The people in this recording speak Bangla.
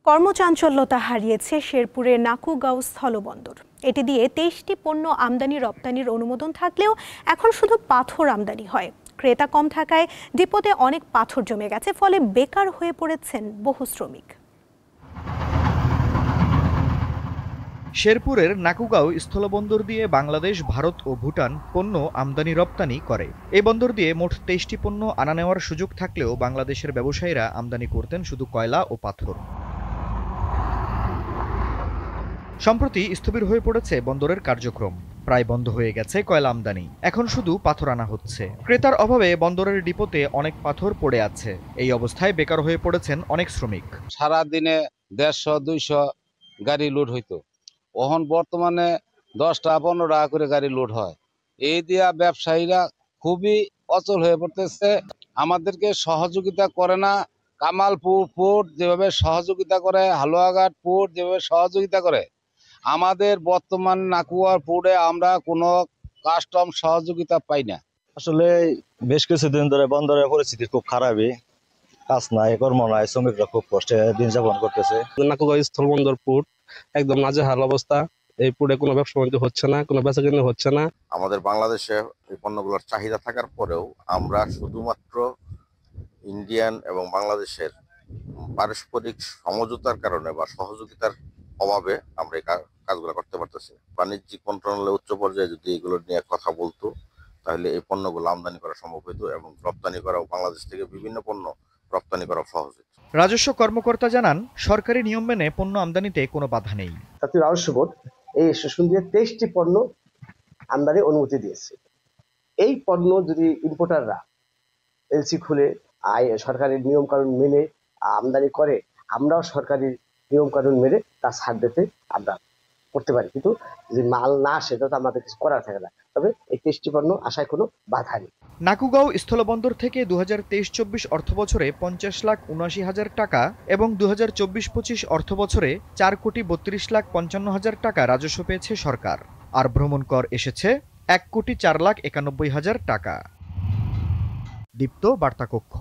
কর্মচাঞ্চল্যতা হারিয়েছে শেরপুরের নাকুগাঁও স্থলবন্দর। এটি দিয়ে ২৩টি পণ্য আমদানি রপ্তানির অনুমোদন থাকলেও এখন শুধু পাথর আমদানি হয়। ক্রেতা কম থাকায় ডিপোতে অনেক পাথর জমে গেছে, ফলে বেকার হয়ে পড়েছেন বহু শ্রমিক। শেরপুরের নাকুগাঁও স্থলবন্দর দিয়ে বাংলাদেশ, ভারত ও ভুটান পণ্য আমদানি রপ্তানি করে। এই বন্দর দিয়ে মোট ২৩টি পণ্য আনা নেওয়ার সুযোগ থাকলেও বাংলাদেশের ব্যবসায়ীরা আমদানি করতেন শুধু কয়লা ও পাথর। সম্প্রতি স্থবির হয়ে পড়েছে বন্দরের কার্যক্রম, প্রায় বন্ধ হয়ে গেছে কয়লা আমদানি। এখন শুধু পাথর আনা হচ্ছে। ক্রেতার অভাবে বন্দরের ডিপোতে অনেক পাথর পড়ে আছে। এই অবস্থায় বেকার হয়ে পড়েছেন অনেক শ্রমিক। সারা দিনে ১৫০-২০০ গাড়ি লোড হইতো, এখন বর্তমানে ১০-১৫ টাকা করে গাড়ি লোড হয়। এই দিয়া ব্যবসায়ীরা খুবই অচল হয়ে পড়তেছে। আমাদেরকে সহযোগিতা করে না। কামালপুর পোর্ট যেভাবে সহযোগিতা করে, হালুয়াঘাট পোর্ট যেভাবে সহযোগিতা করে, আমাদের বর্তমান নাকুয়া পোর্টে আমরা কোনো কাস্টম সহযোগিতা পাই না। আসলে বেশ কিছুদিন ধরে বন্দরের পরিস্থিতি খুব খারাপই, কাজ নাই, কর্ম নাই, শ্রমিকরা খুব কষ্টে দিন যাপন করতেছে। নাকুগাঁও স্থলবন্দর পোর্ট একদম নাজেহাল অবস্থা। এই পোর্টে কোনো ব্যবসা বাণিজ্য হচ্ছে না, কোনো বেচাকেনা হচ্ছে না। আমাদের বাংলাদেশে এই পণ্যগুলোর চাহিদা থাকার পরেও আমরা শুধুমাত্র ইন্ডিয়ান এবং বাংলাদেশের পারস্পরিক সমঝোতার কারণে বা সহযোগিতার অভাবে আমরা এই কাজগুলো করতে পারতেছি। বাণিজ্যিক মন্ত্রণালয় উচ্চ পর্যায়ে যদি এগুলো নিয়ে কথা বলতো, তাহলে এই পণ্যগুলো আমদানি করা সম্ভব হতো এবং রপ্তানি করাও, বাংলাদেশ থেকে বিভিন্ন পণ্য রপ্তানি করা সহজ হতো। রাজস্ব কর্মকর্তা জানান, সরকারি নিয়ম মেনে পণ্য আমদানিতে কোনো বাধা নেই। জাতীয় রাজস্ব বোর্ড এই স্টেশন দিয়ে ২৩টি পণ্য আমদানি অনুমতি দিয়েছে। এই পণ্য যদি ইম্পোর্টাররা এলসি খুলে সরকারি নিয়ম কানুন মেনে আমদানি করে, আমরাও সরকারি নিয়ম কানুন মেনে তা ছাড় দিতে আমরা করতে পারি, কিন্তু যদি মাল না আসে তো আমাদের কিছু করার থাকে না। তবে এই ২৩টি পণ্য আসায় কোনো বাধা নেই। নাকুগাঁও স্থলবন্দর থেকে ২০২৩-২৪ অর্থবছরে ৫০,৭৯,০০০ টাকা এবং ২০২৪-২৫ অর্থবছরে ৪,৩২,৫৫,০০০ টাকা রাজস্ব পেয়েছে সরকার। আর ভ্রমণ কর এসেছে ১,৪,৯১,০০০ টাকা। দীপ্ত বার্তা কক্ষ।